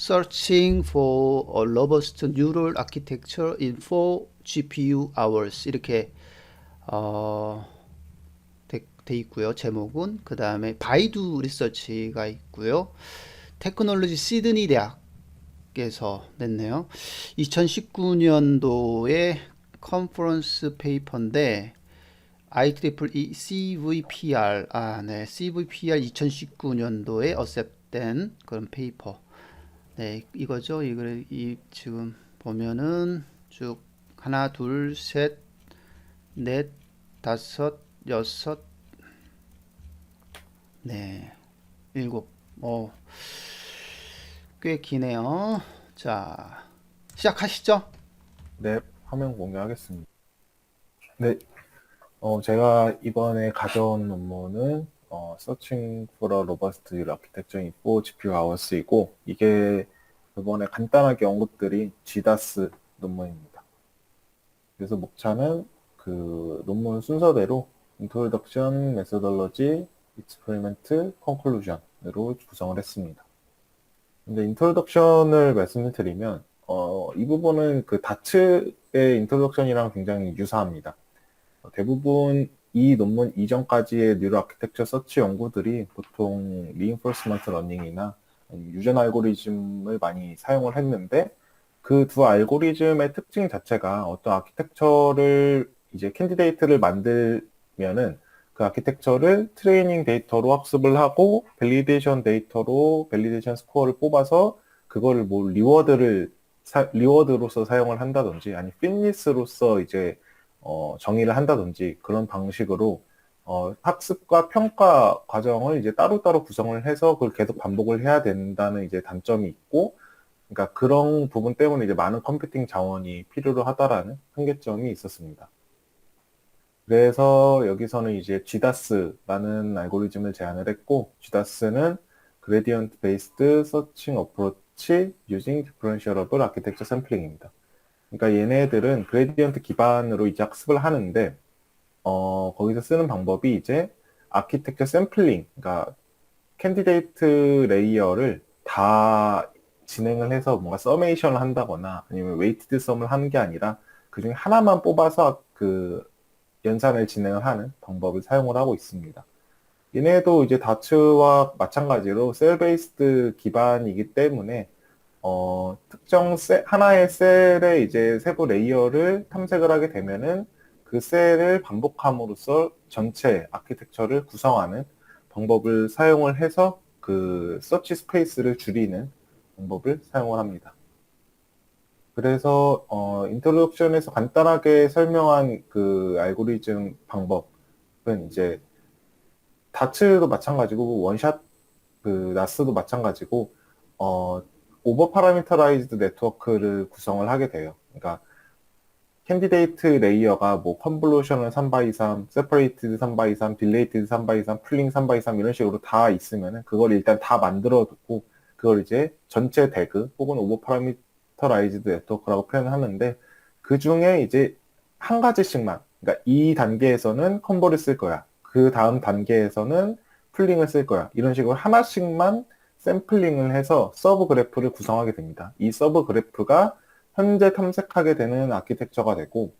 Searching for a robust neural architecture in 4 GPU hours 이렇게 어, 돼 있고요. 제목은 그 다음에 바이두 리서치가 있고요. 테크놀로지 시드니 대학에서 냈네요. 2019년도에 컨퍼런스 페이퍼인데 IEEE CVPR 네, CVPR 2019년도에 어셉된 그런 페이퍼. 네, 이거죠. 이걸 지금 보면은 쭉 하나, 둘, 셋, 넷, 다섯, 여섯, 네, 일곱. 꽤 기네요. 자, 시작하시죠. 네, 화면 공개하겠습니다. 네, 제가 이번에 가져온 논문은 Searching for a Robust Architecture in 4 GPU Hours이고, 이게 이번에 간단하게 언급드린 GDAS 논문입니다. 그래서 목차는 그 논문 순서대로 Introduction, Methodology, Experiment, Conclusion으로 구성을 했습니다. 근데 인트로덕션을 말씀을 드리면, 이 부분은 그 다츠의 인트로덕션이랑 굉장히 유사합니다. 대부분 이 논문 이전까지의 뉴럴 아키텍처 서치 연구들이 보통 리인포스먼트 러닝이나 유전 알고리즘을 많이 사용을 했는데, 그 두 알고리즘의 특징 자체가 어떤 아키텍처를 이제 캔디데이트를 만들면은 그 아키텍처를 트레이닝 데이터로 학습을 하고 밸리데이션 데이터로 밸리데이션 스코어를 뽑아서 그거를 뭐 리워드로서 사용을 한다든지 아니 핏니스로서 이제 정의를 한다든지 그런 방식으로 학습과 평가 과정을 이제 따로따로 구성을 해서 그걸 계속 반복을 해야 된다는 이제 단점이 있고, 그러니까 그런 부분 때문에 이제 많은 컴퓨팅 자원이 필요로 하다라는 한계점이 있었습니다. 그래서 여기서는 이제 GDAS라는 알고리즘을 제안을 했고, GDAS는 Gradient Based Searching Approach Using Differentiable Architecture Sampling입니다. 그러니까 얘네들은 그레디언트 기반으로 이제 학습을 하는데, 거기서 쓰는 방법이 이제 아키텍처 샘플링, 그러니까 캔디데이트 레이어를 다 진행을 해서 뭔가 서메이션을 한다거나 아니면 웨이티드 썸을 하는 게 아니라 그 중에 하나만 뽑아서 그 연산을 진행을 하는 방법을 사용을 하고 있습니다. 얘네도 이제 다츠와 마찬가지로 셀 베이스드 기반이기 때문에 특정 하나의 셀의 이제 세부 레이어를 탐색을 하게 되면은 그 셀을 반복함으로써 전체 아키텍처를 구성하는 방법을 사용을 해서 그 서치 스페이스를 줄이는 방법을 사용을 합니다. 그래서 인트로덕션에서 간단하게 설명한 그 알고리즘 방법은 이제 다츠도 마찬가지고 원샷 그 나스도 마찬가지고 오버 파라미터라이즈드 네트워크를 구성을 하게 돼요. 그러니까 캔디데이트 레이어가 뭐 컨볼루션을 3x 3, 세퍼레이티드 3x 3, 딜레이티드 3x 3, 풀링 3x 3 이런 식으로 다 있으면은 그걸 일단 다 만들어 두고 그걸 이제 전체 대그 혹은 오버 파라미터라이즈드 네트워크라고 표현을 하는데, 그 중에 이제 한 가지씩만, 그러니까 이 단계에서는 컨볼을 쓸 거야. 그 다음 단계에서는 풀링을 쓸 거야. 이런 식으로 하나씩만 샘플링을 해서 서브 그래프를 구성하게 됩니다. 이 서브 그래프가 현재 탐색하게 되는 아키텍처가 되고,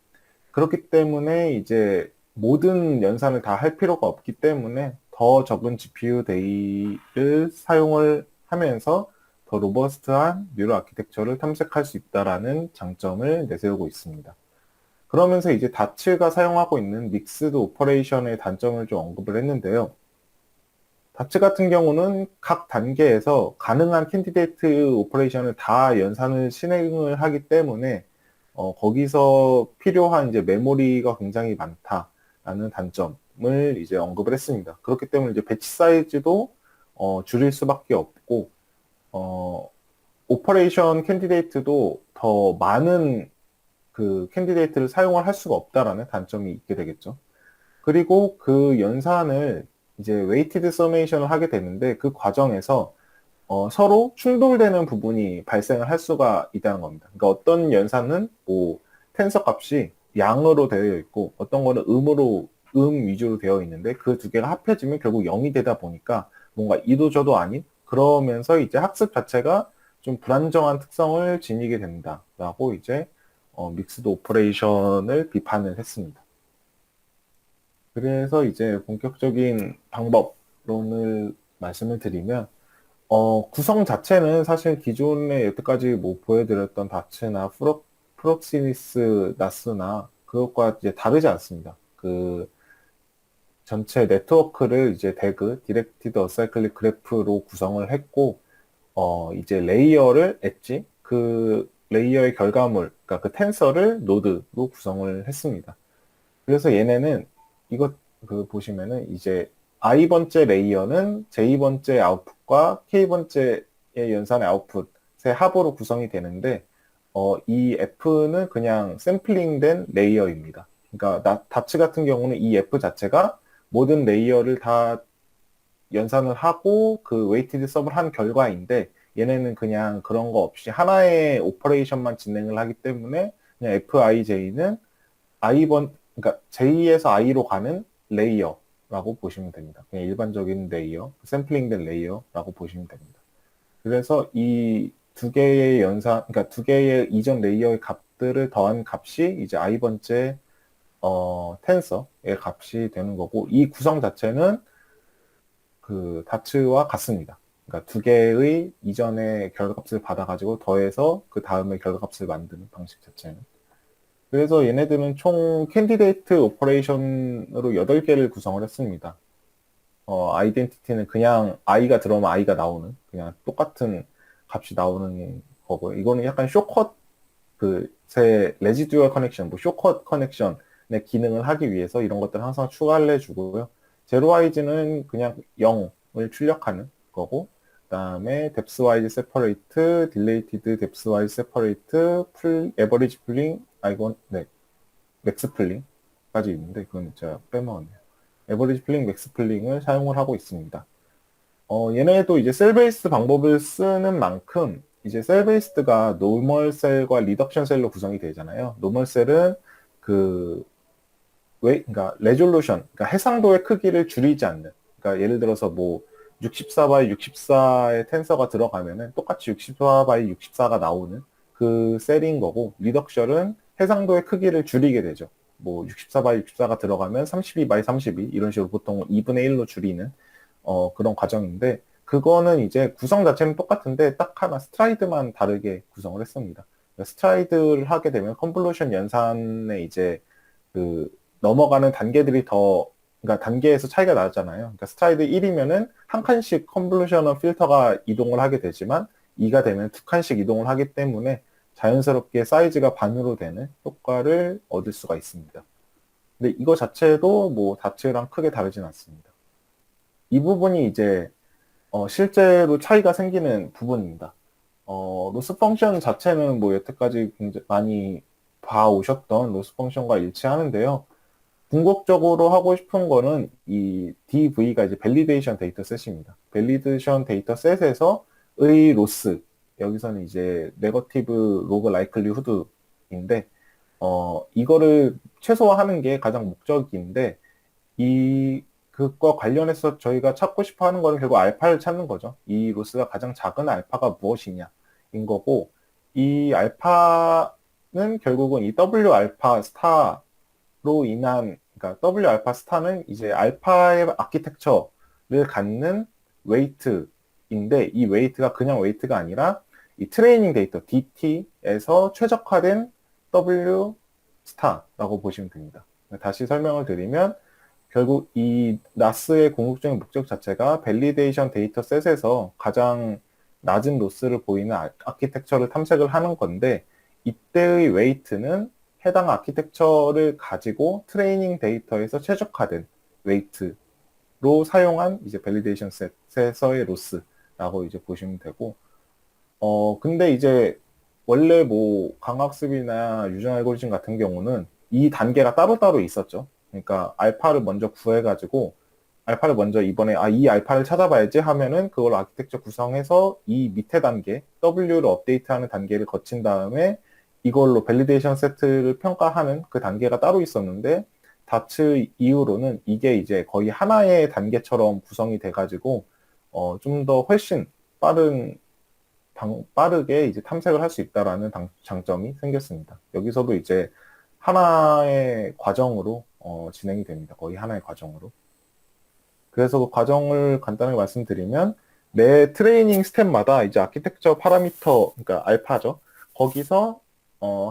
그렇기 때문에 이제 모든 연산을 다 할 필요가 없기 때문에 더 적은 GPU 대를 사용을 하면서 더 로버스트한 뉴럴 아키텍처를 탐색할 수 있다라는 장점을 내세우고 있습니다. 그러면서 이제 다츠가 사용하고 있는 믹스드 오퍼레이션의 단점을 좀 언급을 했는데요. 다츠 같은 경우는 각 단계에서 가능한 캔디데이트 오퍼레이션을 다 연산을 진행을 하기 때문에 거기서 필요한 이제 메모리가 굉장히 많다라는 단점을 이제 언급을 했습니다. 그렇기 때문에 이제 배치 사이즈도 줄일 수밖에 없고, 오퍼레이션 캔디데이트도 더 많은 그 캔디데이트를 사용을 할 수가 없다라는 단점이 있게 되겠죠. 그리고 그 연산을 이제 웨이티드 서메이션을 하게 되는데 그 과정에서 서로 충돌되는 부분이 발생을 할 수가 있다는 겁니다. 그러니까 어떤 연산은 뭐 텐서 값이 양으로 되어 있고 어떤 거는 음 위주로 되어 있는데 그 두 개가 합해지면 결국 0이 되다 보니까 뭔가 이도저도 아닌, 그러면서 이제 학습 자체가 좀 불안정한 특성을 지니게 된다라고 이제 믹스드 오퍼레이션을 비판을 했습니다. 그래서 이제 본격적인 방법론을 말씀을 드리면 구성 자체는 사실 기존에 여태까지 뭐 보여드렸던 다츠나 프록시미스 나스나 그것과 이제 다르지 않습니다. 그 전체 네트워크를 이제 DAG, 디렉티드 어사이클릭 그래프로 구성을 했고, 이제 레이어를 엣지, 그 레이어의 결과물, 그러니까 그 텐서를 노드로 구성을 했습니다. 그래서 얘네는 이것 그 보시면은 이제 i번째 레이어는 j번째 아웃풋과 k번째의 연산의 아웃풋의 합으로 구성이 되는데 이 f는 그냥 샘플링된 레이어입니다. 그러니까 다츠 같은 경우는 이 f 자체가 모든 레이어를 다 연산을 하고 그 웨이티드 서브를 한 결과인데 얘네는 그냥 그런 거 없이 하나의 오퍼레이션만 진행을 하기 때문에 그냥 FIJ는 그러니까 J에서 I로 가는 레이어라고 보시면 됩니다. 그냥 일반적인 레이어, 샘플링된 레이어라고 보시면 됩니다. 그래서 이 두 개의 그러니까 두 개의 이전 레이어의 값들을 더한 값이 이제 I번째 텐서의 값이 되는 거고, 이 구성 자체는 그 다츠와 같습니다. 그러니까 두 개의 이전의 결과값을 받아가지고 더해서 그 다음에 결과값을 만드는 방식 자체는. 그래서 얘네들은 총 캔디데이트 오퍼레이션으로 8개를 구성을 했습니다. 아이덴티티는 그냥 i가 들어오면 i가 나오는 그냥 똑같은 값이 나오는 거고요. 이거는 약간 쇼컷 제 레지듀얼 커넥션, 뭐 쇼컷 커넥션의 기능을 하기 위해서 이런 것들을 항상 추가를 해주고요. 제로와이즈는 그냥 0을 출력하는 거고, 그다음에 뎁스와이즈 세퍼레이트, 딜레이티드 뎁스와이즈 세퍼레이트, 에버리지 풀링, 이건 네, 맥스 풀링까지 있는데 그건 제가 빼먹었네요. 에버리지 풀링, 맥스 풀링을 사용을 하고 있습니다. 얘네도 이제 셀 베이스 방법을 쓰는 만큼 이제 셀 베이스드가 노멀 셀과 리덕션 셀로 구성이 되잖아요. 노멀 셀은 그러니까 레졸루션, 그러니까 해상도의 크기를 줄이지 않는. 그러니까 예를 들어서 뭐 64 바이 64의 텐서가 들어가면은 똑같이 64 바이 64가 나오는 그 셀인 거고, 리덕션은 해상도의 크기를 줄이게 되죠. 뭐 64 바이 64가 들어가면 32 바이 32 이런 식으로 보통 2분의 1로 줄이는 그런 과정인데, 그거는 이제 구성 자체는 똑같은데 딱 하나 스트라이드만 다르게 구성을 했습니다. 그러니까 스트라이드를 하게 되면 컨볼루션 연산에 이제 그 넘어가는 단계들이 그러니까 단계에서 차이가 나잖아요. 그러니까 스트라이드 1이면은 한 칸씩 컨볼루셔널 필터가 이동을 하게 되지만 2가 되면 두 칸씩 이동을 하기 때문에 자연스럽게 사이즈가 반으로 되는 효과를 얻을 수가 있습니다. 근데 이거 자체도 뭐 다츠랑 크게 다르진 않습니다. 이 부분이 이제 실제로 차이가 생기는 부분입니다. 로스 펑션 자체는 뭐 여태까지 굉장히 많이 봐오셨던 로스 펑션과 일치하는데요. 궁극적으로 하고 싶은 거는 이 DV가 이제 밸리데이션 데이터 셋입니다. 밸리데이션 데이터 셋에서의 로스, 여기서는 이제 네거티브 로그 라이클리 후드인데, 이거를 최소화하는 게 가장 목적인데, 그것과 관련해서 저희가 찾고 싶어 하는 거는 결국 알파를 찾는 거죠. 이 로스가 가장 작은 알파가 무엇이냐인 거고, 이 알파는 결국은 이 W 알파 스타로 인한, 그러니까 W 알파 스타는 이제 알파의 아키텍처를 갖는 웨이트인데, 이 웨이트가 그냥 웨이트가 아니라 이 트레이닝 데이터 DT에서 최적화된 W 스타라고 보시면 됩니다. 다시 설명을 드리면 결국 이 나스의 궁극적인 목적 자체가 밸리데이션 데이터 셋에서 가장 낮은 로스를 보이는 아키텍처를 탐색을 하는 건데, 이때의 웨이트는 해당 아키텍처를 가지고 트레이닝 데이터에서 최적화된 웨이트로 사용한 이제 밸리데이션 셋에서의 로스라고 이제 보시면 되고, 근데 이제 원래 뭐 강학습이나 유전 알고리즘 같은 경우는 이 단계가 따로따로 있었죠. 그러니까 알파를 먼저 구해가지고 알파를 먼저 이번에 이 알파를 찾아봐야지 하면은 그걸 아키텍처 구성해서 이 밑에 단계 W를 업데이트하는 단계를 거친 다음에 이걸로 밸리데이션 세트를 평가하는 그 단계가 따로 있었는데, 다츠 이후로는 이게 이제 거의 하나의 단계처럼 구성이 돼가지고 좀 더 훨씬 빠른 빠르게 이제 탐색을 할 수 있다라는 장점이 생겼습니다. 여기서도 이제 하나의 과정으로 진행이 됩니다. 거의 하나의 과정으로. 그래서 그 과정을 간단하게 말씀드리면 매 트레이닝 스텝마다 이제 아키텍처 파라미터, 그러니까 알파죠. 거기서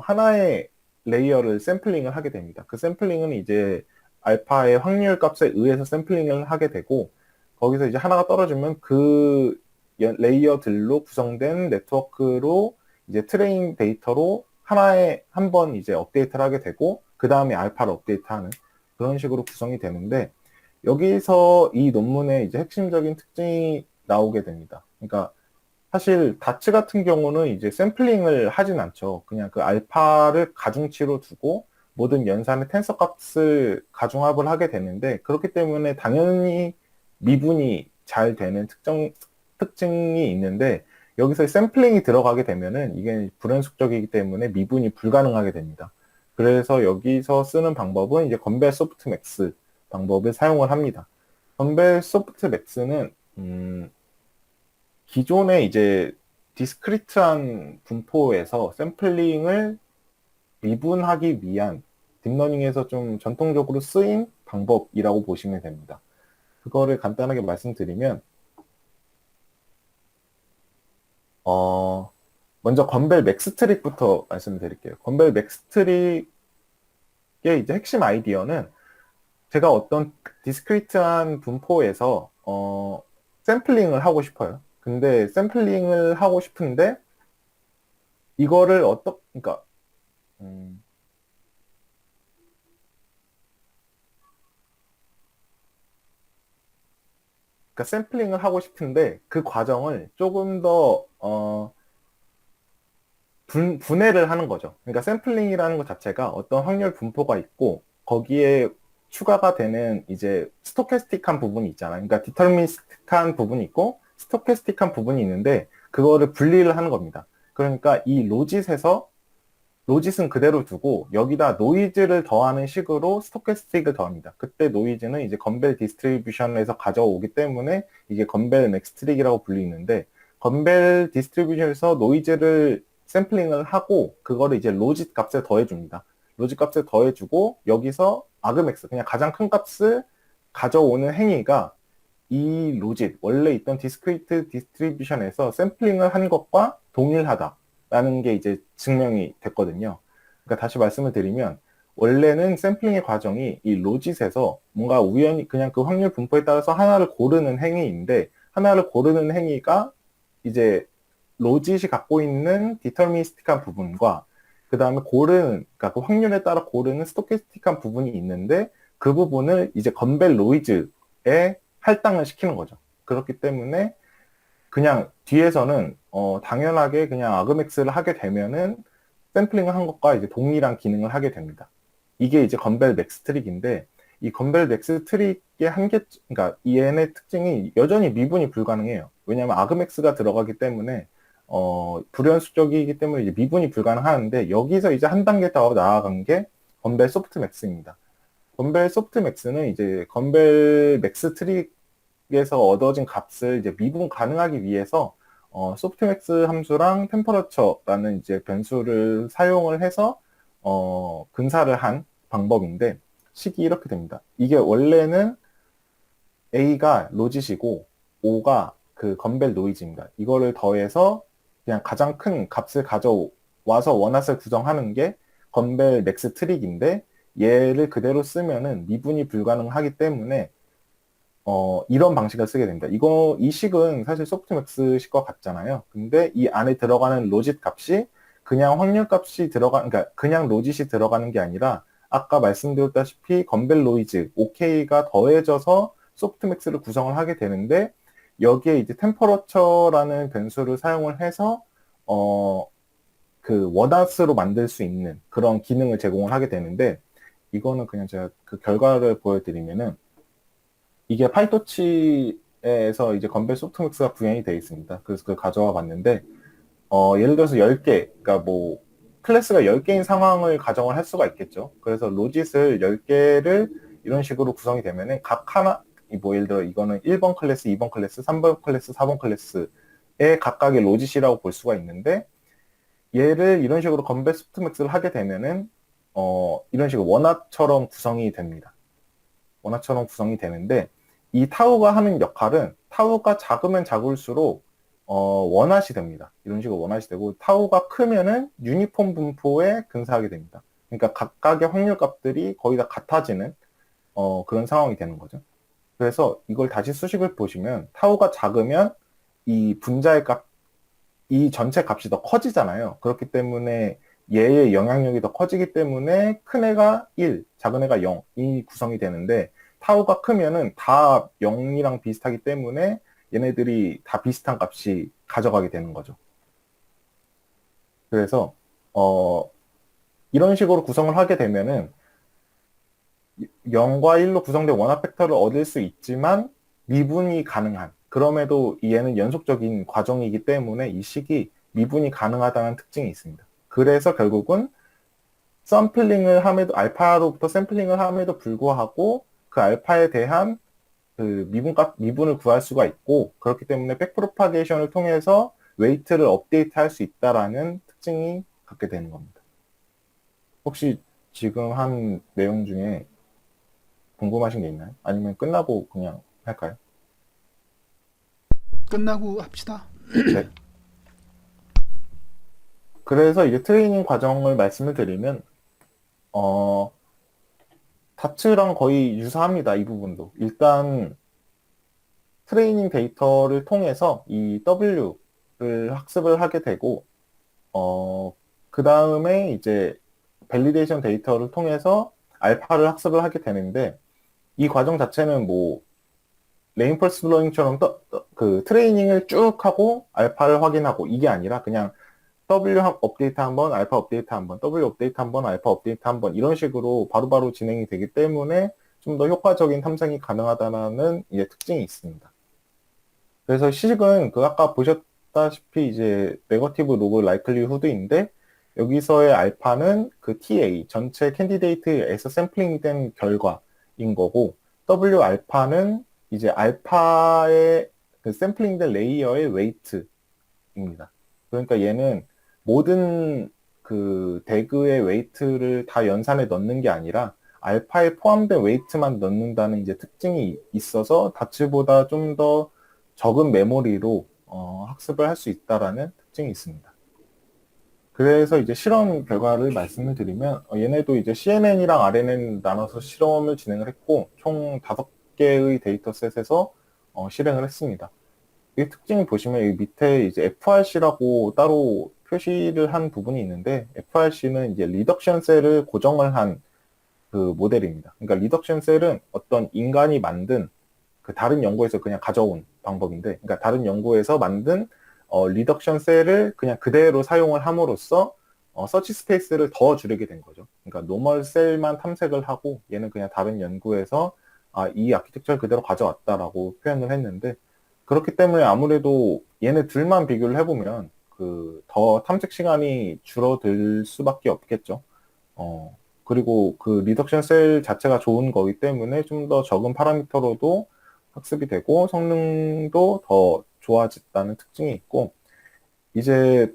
하나의 레이어를 샘플링을 하게 됩니다. 그 샘플링은 이제 알파의 확률 값에 의해서 샘플링을 하게 되고 거기서 이제 하나가 떨어지면 그 레이어들로 구성된 네트워크로 이제 트레인 데이터로 하나에 한 번 이제 업데이트를 하게 되고 그 다음에 알파를 업데이트하는 그런 식으로 구성이 되는데 여기서 이 논문의 이제 핵심적인 특징이 나오게 됩니다. 그러니까 사실 다츠 같은 경우는 이제 샘플링을 하진 않죠. 그냥 그 알파를 가중치로 두고 모든 연산의 텐서 값을 가중합을 하게 되는데 그렇기 때문에 당연히 미분이 잘 되는 특징이 있는데 여기서 샘플링이 들어가게 되면은 이게 불연속적이기 때문에 미분이 불가능하게 됩니다. 그래서 여기서 쓰는 방법은 이제 건벨 소프트맥스 방법을 사용을 합니다. 건벨 소프트맥스는 기존의 이제 디스크리트한 분포에서 샘플링을 미분하기 위한 딥러닝에서 좀 전통적으로 쓰인 방법이라고 보시면 됩니다. 그거를 간단하게 말씀드리면 먼저 건벨 맥스트릭부터 말씀드릴게요. 건벨 맥스트릭의 이제 핵심 아이디어는 제가 어떤 디스크리트한 분포에서 샘플링을 하고 싶어요. 근데 샘플링을 하고 싶은데 이거를 그러니까 샘플링을 하고 싶은데 그 과정을 조금 더 분해를 하는 거죠. 그러니까 샘플링이라는 것 자체가 어떤 확률 분포가 있고 거기에 추가가 되는 이제 스토캐스틱한 부분이 있잖아요. 그러니까 디터미니스틱한 부분이 있고 스토캐스틱한 부분이 있는데 그거를 분리를 하는 겁니다. 그러니까 이 로짓은 그대로 두고 여기다 노이즈를 더하는 식으로 스토캐스틱을 더합니다. 그때 노이즈는 이제 건벨 디스트리뷰션에서 가져오기 때문에 이게 건벨 맥스트릭이라고 불리는데 건벨 디스트리뷰션에서 노이즈를 샘플링을 하고 그거를 이제 로짓 값에 더해줍니다. 로짓 값에 더해주고 여기서 아그맥스 그냥 가장 큰 값을 가져오는 행위가 이 로짓 원래 있던 디스크리트 디스트리뷰션에서 샘플링을 한 것과 동일하다라는 게 이제 증명이 됐거든요. 그러니까 다시 말씀을 드리면 원래는 샘플링의 과정이 이 로짓에서 뭔가 우연히 그냥 그 확률 분포에 따라서 하나를 고르는 행위인데 하나를 고르는 행위가 이제 로짓이 갖고 있는 디터미니스틱한 부분과 그 다음에 그러니까 그 확률에 따라 고르는 스토캐스틱한 부분이 있는데 그 부분을 이제 건벨 노이즈에 할당을 시키는 거죠. 그렇기 때문에 그냥 뒤에서는 당연하게 그냥 아그맥스를 하게 되면은 샘플링을 한 것과 이제 동일한 기능을 하게 됩니다. 이게 이제 건벨 맥스 트릭인데 이 건벨 맥스 트릭의 그러니까 얘네 특징이 여전히 미분이 불가능해요. 왜냐하면 아그맥스가 들어가기 때문에 불연속적이기 때문에 이제 미분이 불가능하는데 여기서 이제 한 단계 더 나아간 게 건벨 소프트 맥스입니다. 건벨 소프트 맥스는 이제 건벨 맥스 트릭에서 얻어진 값을 이제 미분 가능하기 위해서 소프트 맥스 함수랑 템퍼러처라는 이제 변수를 사용을 해서 근사를 한 방법인데 식이 이렇게 됩니다. 이게 원래는 A가 로짓이고 O가 그 건벨 노이즈입니다. 이거를 더해서 그냥 가장 큰 값을 가져와서 원핫을 구성하는 게 건벨 맥스 트릭인데 얘를 그대로 쓰면은 미분이 불가능하기 때문에 이런 방식을 쓰게 됩니다. 이 식은 사실 소프트맥스 식과 같잖아요. 근데 이 안에 들어가는 로짓 값이 그냥 확률 값이 그러니까 그냥 로짓이 들어가는 게 아니라 아까 말씀드렸다시피 건벨 노이즈, OK가 더해져서 소프트맥스를 구성을 하게 되는데 여기에 이제 템퍼러처라는 변수를 사용을 해서 그 원핫으로 만들 수 있는 그런 기능을 제공을 하게 되는데 이거는 그냥 제가 그 결과를 보여드리면은 이게 파이토치에서 이제 건벨 소프트맥스가 구현이 되어 있습니다. 그래서 그걸 가져와 봤는데 예를 들어서 10개, 그러니까 뭐 클래스가 10개인 상황을 가정을 할 수가 있겠죠. 그래서 로짓을 10개를 이런 식으로 구성이 되면은 각 하나 뭐 예를 들어 이거는 1번 클래스, 2번 클래스, 3번 클래스, 4번 클래스 각각의 로짓이라고 볼 수가 있는데, 얘를 이런 식으로 건배 소프트맥스를 하게 되면은 이런 식으로 원화처럼 구성이 됩니다. 원화처럼 구성이 되는데, 이 타우가 하는 역할은 타우가 작으면 작을수록 원화시 됩니다. 이런 식으로 원화시 되고, 타우가 크면은 유니폼 분포에 근사하게 됩니다. 그러니까 각각의 확률 값들이 거의 다 같아지는 그런 상황이 되는 거죠. 그래서 이걸 다시 수식을 보시면 타우가 작으면 이 분자의 값, 이 전체 값이 더 커지잖아요. 그렇기 때문에 얘의 영향력이 더 커지기 때문에 큰 애가 1, 작은 애가 0이 구성이 되는데, 타우가 크면은 다 0이랑 비슷하기 때문에 얘네들이 다 비슷한 값이 가져가게 되는 거죠. 그래서 이런 식으로 구성을 하게 되면은 0과 1로 구성된 원화 팩터를 얻을 수 있지만 미분이 가능한, 그럼에도 얘는 연속적인 과정이기 때문에 이 식이 미분이 가능하다는 특징이 있습니다. 그래서 결국은 샘플링을 함에도, 알파로부터 샘플링을 함에도 불구하고 그 알파에 대한 그 미분을 구할 수가 있고, 그렇기 때문에 백프로파게이션을 통해서 웨이트를 업데이트 할 수 있다라는 특징이 갖게 되는 겁니다. 혹시 지금 한 내용 중에 궁금하신 게 있나요? 아니면 끝나고 그냥 할까요? 끝나고 합시다. 네. 그래서 이제 트레이닝 과정을 말씀을 드리면, 다츠랑 거의 유사합니다. 이 부분도. 일단, 트레이닝 데이터를 통해서 이 W를 학습을 하게 되고, 그 다음에 이제 밸리데이션 데이터를 통해서 알파를 학습을 하게 되는데, 이 과정 자체는 뭐, 레인포스 러닝처럼 그 트레이닝을 쭉 하고 알파를 확인하고 이게 아니라 그냥 W 업데이트 한 번, 알파 업데이트 한 번, W 업데이트 한 번, 알파 업데이트 한 번 이런 식으로 바로바로 진행이 되기 때문에 좀 더 효과적인 탐색이 가능하다는 이제 특징이 있습니다. 그래서 시식은 그 아까 보셨다시피 이제 네거티브 로그 라이클리 후드인데, 여기서의 알파는 그 TA 전체 캔디데이트에서 샘플링된 결과인 거고, W 알파는 이제 알파의 그 샘플링된 레이어의 웨이트입니다. 그러니까 얘는 모든 그 대그의 웨이트를 다 연산에 넣는 게 아니라 알파에 포함된 웨이트만 넣는다는 이제 특징이 있어서 다츠보다 좀 더 적은 메모리로 학습을 할 수 있다라는 특징이 있습니다. 그래서 이제 실험 결과를 말씀을 드리면 얘네도 이제 CNN이랑 RNN 나눠서 실험을 진행을 했고 총 5개의 데이터셋에서 실행을 했습니다. 이 특징을 보시면 이 밑에 이제 FRC라고 따로 표시를 한 부분이 있는데, FRC는 이제 리덕션 셀을 고정을 한 그 모델입니다. 그러니까 리덕션 셀은 어떤 인간이 만든 그 다른 연구에서 그냥 가져온 방법인데, 그러니까 다른 연구에서 만든 리덕션 셀을 그냥 그대로 사용을 함으로써 서치 스페이스를 더 줄이게 된 거죠. 그러니까 노멀 셀만 탐색을 하고 얘는 그냥 다른 연구에서 이 아키텍처를 그대로 가져왔다라고 표현을 했는데, 그렇기 때문에 아무래도 얘네 둘만 비교를 해보면 그 더 탐색 시간이 줄어들 수밖에 없겠죠. 그리고 그 리덕션 셀 자체가 좋은 거기 때문에 좀 더 적은 파라미터로도 학습이 되고 성능도 더 좋아졌다는 특징이 있고, 이제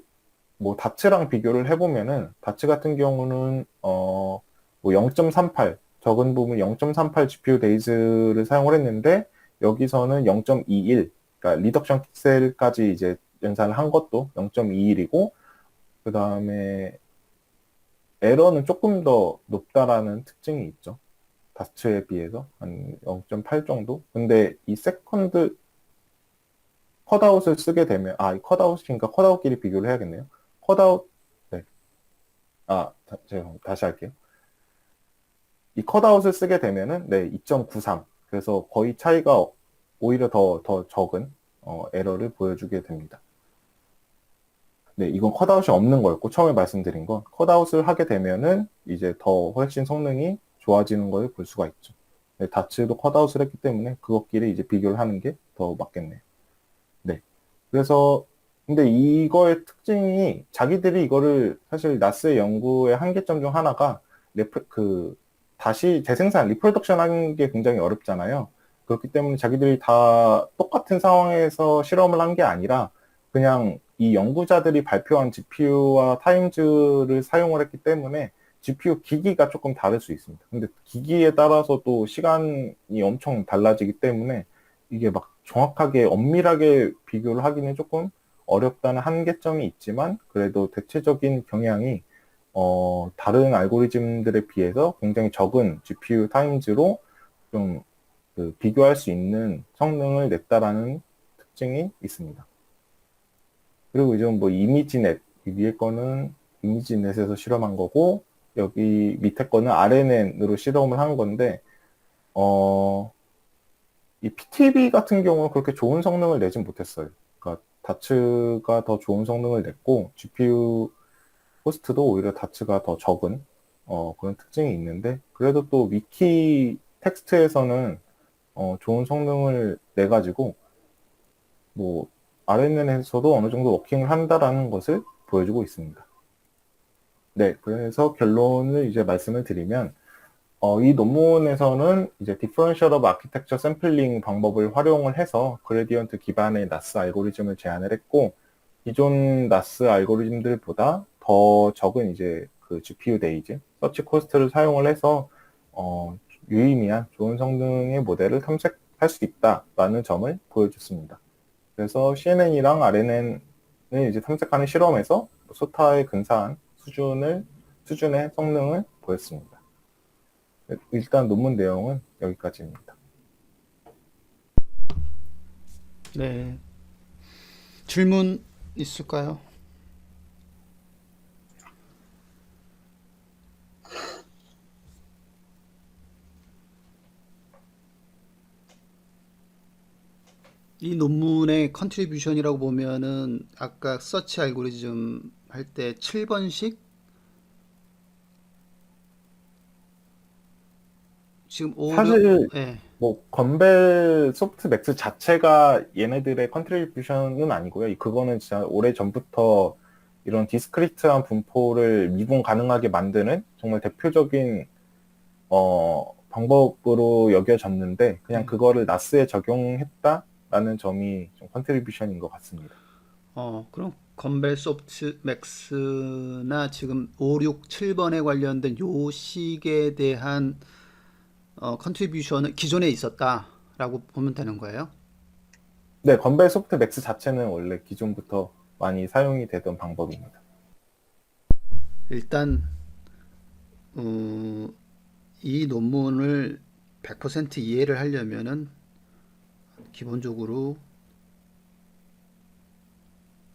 뭐 다츠랑 비교를 해보면은 다츠 같은 경우는 뭐 0.38 적은 부분 0.38 GPU 데이즈를 사용을 했는데, 여기서는 0.21 그러니까 리덕션 셀까지 이제 연산을 한 것도 0.21이고, 그 다음에 에러는 조금 더 높다라는 특징이 있죠. 다츠에 비해서 한 0.8 정도. 근데 이 세컨드 컷아웃을 쓰게 되면 이 컷아웃이니까 컷아웃끼리 비교를 해야겠네요. 컷아웃 네. 제가 다시 할게요. 이 컷아웃을 쓰게 되면은 네, 2.93. 그래서 거의 차이가 오히려 더 적은 에러를 보여주게 됩니다. 네, 이건 컷아웃이 없는 거였고, 처음에 말씀드린 건 컷아웃을 하게 되면은 이제 더 훨씬 성능이 좋아지는 걸 볼 수가 있죠. 네, 다츠도 컷아웃을 했기 때문에 그것끼리 이제 비교를 하는 게 더 맞겠네요. 네. 그래서 근데 이거의 특징이 자기들이 이거를 사실 나스의 연구의 한계점 중 하나가 다시 재생산, 리프로덕션 하는 게 굉장히 어렵잖아요. 그렇기 때문에 자기들이 다 똑같은 상황에서 실험을 한 게 아니라 그냥 이 연구자들이 발표한 GPU와 타임즈를 사용을 했기 때문에 GPU 기기가 조금 다를 수 있습니다. 근데 기기에 따라서 또 시간이 엄청 달라지기 때문에 이게 막 정확하게 엄밀하게 비교를 하기는 조금 어렵다는 한계점이 있지만 그래도 대체적인 경향이 다른 알고리즘들에 비해서 굉장히 적은 GPU 타임즈로 좀 비교할 수 있는 성능을 냈다라는 특징이 있습니다. 그리고 이제 뭐 이미지넷, 이 위에 거는 이미지넷에서 실험한 거고 여기 밑에 거는 RNN으로 실험을 한 건데 이 PTB 같은 경우는 그렇게 좋은 성능을 내진 못했어요. 그러니까 다츠가 더 좋은 성능을 냈고 GPU 코스트도 오히려 다츠가 더 적은 그런 특징이 있는데 그래도 또 위키 텍스트에서는 좋은 성능을 내가지고 뭐 RNN에서도 어느 정도 워킹을 한다라는 것을 보여주고 있습니다. 네, 그래서 결론을 이제 말씀을 드리면 이 논문에서는 이제 Differential of Architecture Sampling 방법을 활용을 해서 그레디언트 기반의 NAS 알고리즘을 제안을 했고 기존 NAS 알고리즘들보다 더 적은 이제 그 GPU 데이즈, 서치 코스트를 사용을 해서 유의미한 좋은 성능의 모델을 탐색할 수 있다라는 점을 보여줬습니다. 그래서 CNN이랑 RNN을 이제 탐색하는 실험에서 소타에 근사한 수준의 성능을 보였습니다. 일단 논문 내용은 여기까지입니다. 네. 질문 있을까요? 이 논문의 컨트리뷰션이라고 보면은 아까 서치 알고리즘 할 때 7번씩 지금 5, 6, 사실 예. 뭐 건벨 소프트맥스 자체가 얘네들의 컨트리뷰션은 아니고요. 그거는 진짜 오래 전부터 이런 디스크리트한 분포를 미분 가능하게 만드는 정말 대표적인 방법으로 여겨졌는데 그냥 그거를 나스에 적용했다라는 점이 좀 컨트리뷰션인 것 같습니다. 그럼 건벨 소프트 맥스나 지금 5, 6, 7번에 관련된 요 식에 대한 컨트리뷰션은 기존에 있었다라고 보면 되는 거예요? 네, 건벨 소프트맥스 자체는 원래 기존부터 많이 사용이 되던 방법입니다. 일단 어, 이 논문을 100% 이해를 하려면은 기본적으로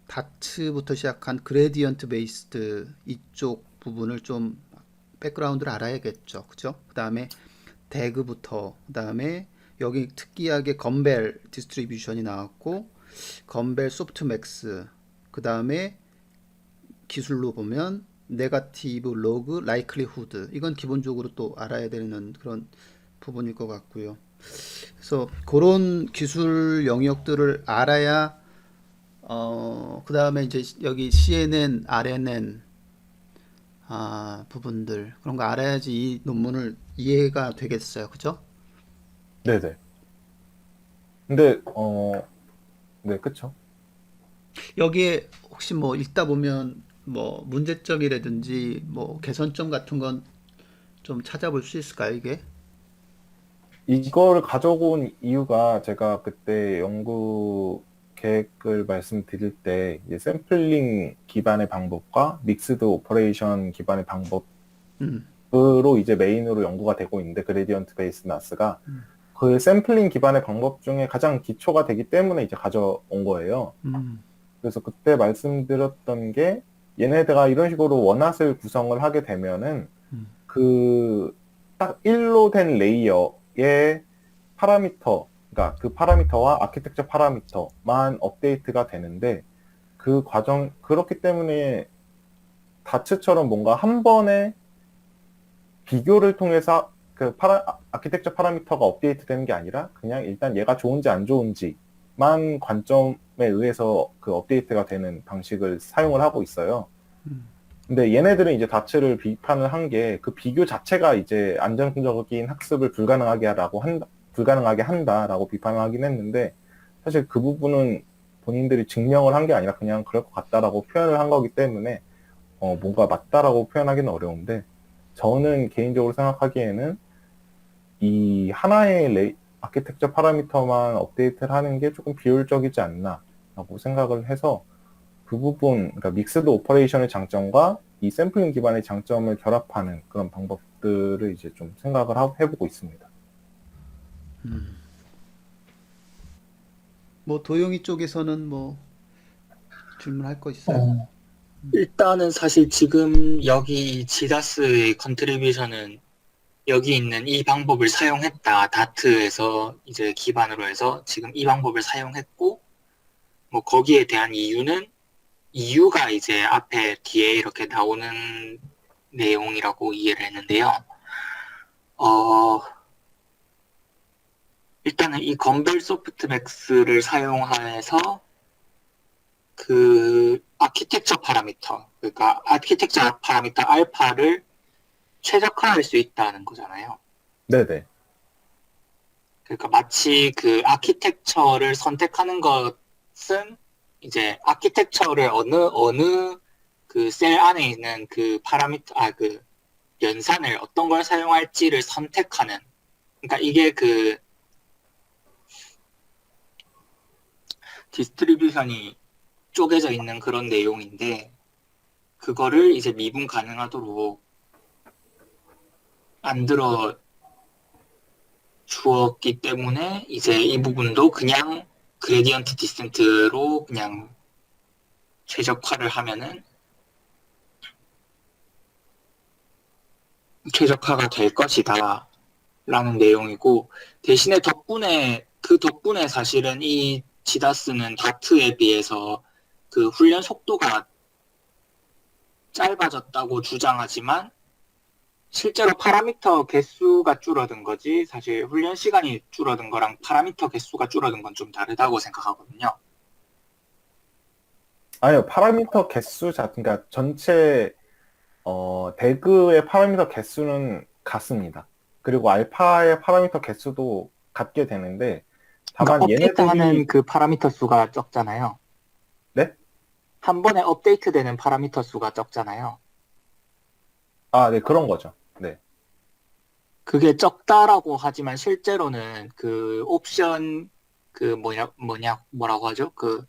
다츠부터 시작한 그레디언트 베이스드 이쪽 부분을 좀 백그라운드를 알아야겠죠. 그죠? 그 다음에 대그부터, 그 다음에 여기 특이하게 건벨 디스트리뷰션이 나왔고, 건벨 소프트맥스, 그 다음에 기술로 보면 네가티브 로그 라이클리후드, 이건 기본적으로 또 알아야 되는 그런 부분일 것 같고요. 그래서 그런 기술 영역들을 알아야 그 다음에 이제 여기 CNN, RNN 부분들 그런 거 알아야지 이 논문을 이해가 되겠어요. 그죠? 네네. 근데 네, 그쵸. 여기에 혹시 뭐 읽다 보면 뭐 문제점이라든지 뭐 개선점 같은 건 좀 찾아볼 수 있을까요, 이게? 이거를 가져온 이유가 제가 그때 연구 계획을 말씀드릴 때 이제 샘플링 기반의 방법과 믹스드 오퍼레이션 기반의 음, 방법으로 이제 메인으로 연구가 되고 있는데 그레디언트 베이스 나스가 그 샘플링 기반의 방법 중에 가장 기초가 되기 때문에 이제 가져온 거예요. 음, 그래서 그때 말씀드렸던 게 얘네들가 이런 식으로 원핫을 구성을 하게 되면은 그 딱 1로 된 레이어의 파라미터, 그러니까 그 파라미터와 아키텍처 파라미터만 업데이트가 되는데 그 과정, 그렇기 때문에 다츠처럼 뭔가 한 번에 비교를 통해서 아키텍처 파라미터가 업데이트 되는 게 아니라 그냥 일단 얘가 좋은지 안 좋은지만 관점에 의해서 그 업데이트가 되는 방식을 사용을 하고 있어요. 근데 얘네들은 이제 다츠를 비판을 한 게 그 비교 자체가 이제 안정적인 학습을 불가능하게 한다라고 비판을 하긴 했는데 사실 그 부분은 본인들이 증명을 한 게 아니라 그냥 그럴 것 같다라고 표현을 한 거기 때문에 뭔가 맞다라고 표현하기는 어려운데 저는 개인적으로 생각하기에는 이 하나의 아키텍처 파라미터만 업데이트를 하는 게 조금 비효율적이지 않나라고 생각을 해서 그 부분, 그러니까 믹스드 오퍼레이션의 장점과 이 샘플링 기반의 장점을 결합하는 그런 방법들을 이제 좀 생각을 해보고 있습니다. 뭐 도용이 쪽에서는 뭐 질문할 거 있어요? 어, 일단은 사실 지금 여기 지다스의 컨트리뷰션은 여기 있는 이 방법을 사용했다. 다트에서 이제 기반으로 해서 지금 이 방법을 사용했고, 뭐 거기에 대한 이유가 이제 앞에 뒤에 이렇게 나오는 내용이라고 이해를 했는데요. 어, 일단은 이 건벨 소프트맥스를 사용해서 그 아키텍처 파라미터, 그러니까 아키텍처 파라미터 알파를 최적화할 수 있다는 거잖아요. 네네. 그러니까 마치 그 아키텍처를 선택하는 것은 이제 아키텍처를 어느 그 셀 안에 있는 그 파라미터, 그 연산을 어떤 걸 사용할지를 선택하는, 그러니까 이게 그 디스트리뷰션이 쪼개져 있는 그런 내용인데, 그거를 이제 미분 가능하도록 만들어 주었기 때문에 이제 이 부분도 그냥 그레디언트 디센트로 그냥 최적화를 하면은 최적화가 될 것이다 라는 내용이고, 대신에 그 덕분에 사실은 이 지다스는 다트에 비해서 그 훈련 속도가 짧아졌다고 주장하지만 실제로 파라미터 개수가 줄어든 거지 사실 훈련 시간이 줄어든 거랑 파라미터 개수가 줄어든 건 좀 다르다고 생각하거든요. 아니요, 파라미터 그러니까 전체 대그의 파라미터 개수는 같습니다. 그리고 알파의 파라미터 개수도 같게 되는데 그러니까 다만 업데이트하는 그 파라미터 수가 적잖아요. 네? 한 번에 업데이트되는 파라미터 수가 적잖아요. 아, 네, 그런 거죠. 네. 그게 적다라고 하지만 실제로는 그 옵션 그 뭐라고 하죠? 그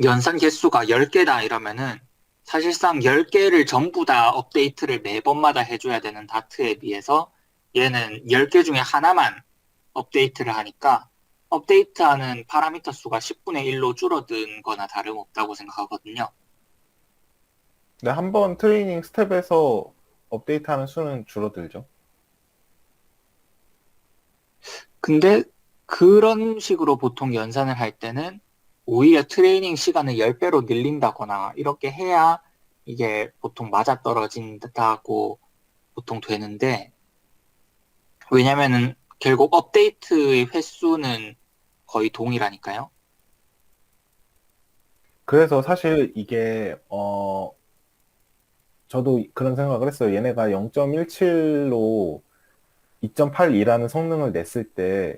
연산 개수가 10개다 이러면은 사실상 10개를 전부 다 업데이트를 매번마다 해줘야 되는 다트에 비해서 얘는 10개 중에 하나만 업데이트를 하니까 업데이트하는 파라미터 수가 10분의 1로 줄어든 거나 다름없다고 생각하거든요. 네, 한 번 트레이닝 스텝에서 업데이트하는 수는 줄어들죠. 근데 그런 식으로 보통 연산을 할 때는 오히려 트레이닝 시간을 10배로 늘린다거나 이렇게 해야 이게 보통 맞아떨어진다고 보통 되는데, 왜냐면은 결국 업데이트의 횟수는 거의 동일하니까요. 그래서 사실 이게 저도 그런 생각을 했어요. 얘네가 0.17로 2.82라는 성능을 냈을 때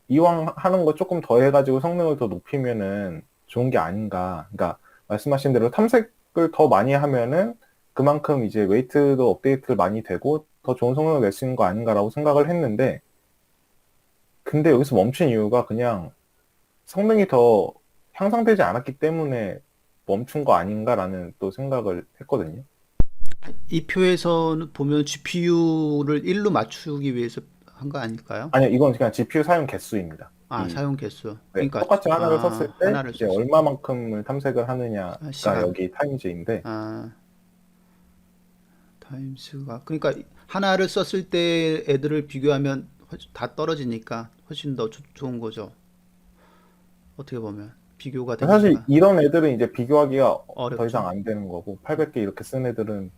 이왕 하는 거 조금 더 해가지고 성능을 더 높이면은 좋은 게 아닌가. 그러니까 말씀하신 대로 탐색을 더 많이 하면은 그만큼 이제 웨이트도 업데이트를 많이 되고 더 좋은 성능을 낼 수 있는 거 아닌가라고 생각을 했는데 근데 여기서 멈춘 이유가 그냥 성능이 더 향상되지 않았기 때문에 멈춘 거 아닌가라는 또 생각을 했거든요. 이 표에서는 보면 GPU를 1로 맞추기 위해서 한 거 아닐까요? 아니요, 이건 그냥 GPU 사용 개수입니다. 아, 사용 개수. 네, 그러니까 똑같이 하나를 썼을 때 하나를 이제 썼을 때 얼마만큼을 탐색을 하느냐가 시간. 여기 타임즈인데 타임스가 그러니까 하나를 썼을 때 애들을 비교하면 다 떨어지니까 훨씬 더 좋은 거죠. 어떻게 보면 비교가 사실 되니까 이런 애들은 이제 비교하기가 더 어렵죠. 이상 안 되는 거고 800개 이렇게 쓴 애들은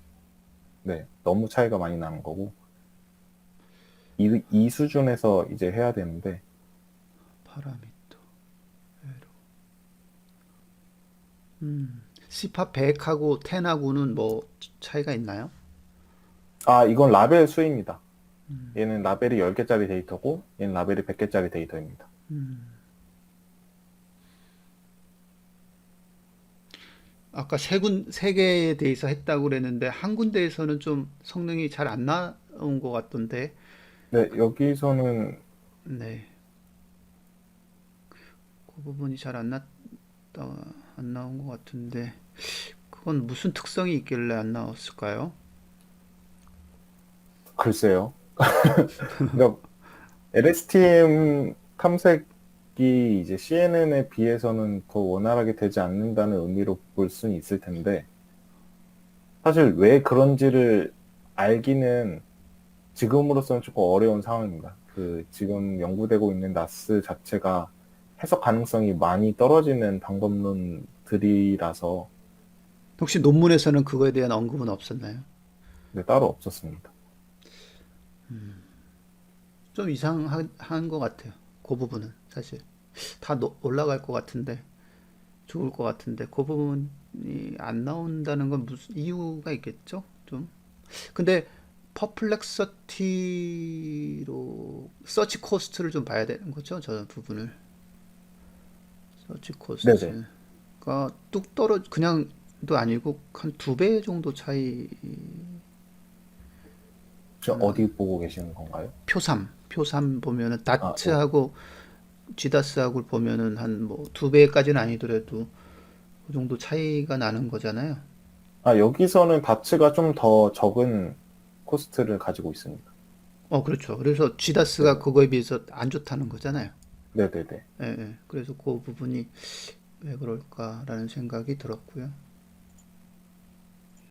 네, 너무 차이가 많이 나는 거고 이 수준에서 이제 해야 되는데 파라미터. 시파 100하고 10하고는 뭐 차이가 있나요? 이건 라벨 수입니다. 얘는 라벨이 10개짜리 데이터고 얘는 라벨이 100개짜리 데이터입니다. 아까 세 개에 대해서 했다고 그랬는데 한 군데에서는 좀 성능이 잘 안 나온 것 같던데. 네, 여기서는 네. 그 부분이 잘 안 나온 것 같은데 그건 무슨 특성이 있길래 안 나왔을까요? 글쎄요. 그러니까 LSTM 탐색이 이제 CNN에 비해서는 더 원활하게 되지 않는다는 의미로 볼 수는 있을 텐데, 사실 왜 그런지를 알기는 지금으로서는 조금 어려운 상황입니다. 지금 연구되고 있는 나스 자체가 해석 가능성이 많이 떨어지는 방법론들이라서 혹시 논문에서는 그거에 대한 언급은 없었나요? 네, 따로 없었습니다. 좀 이상한 것 같아요. 그 부분은 사실 다 올라갈 것 같은데 좋을 것 같은데 그 부분이 안 나온다는 건 무슨 이유가 있겠죠? 좀. 근데 퍼플렉서티로 서치 코스트를 좀 봐야 되는 거죠? 저 부분을. 서치 네네. 코스트가 뚝 그냥도 아니고 한 두 배 정도 차이. 지금 어디 보고 계시는 건가요? 표삼 보면은 아, 네. 다츠하고 지다스하고 보면은 한 뭐 두 배까지는 아니더라도 그 정도 차이가 나는 거잖아요. 여기서는 다츠가 좀 더 적은 코스트를 가지고 있습니다. 그렇죠. 그래서 지다스가 네네. 그거에 비해서 안 좋다는 거잖아요. 네네네. 예, 예. 그래서 그 부분이 왜 그럴까라는 생각이 들었고요.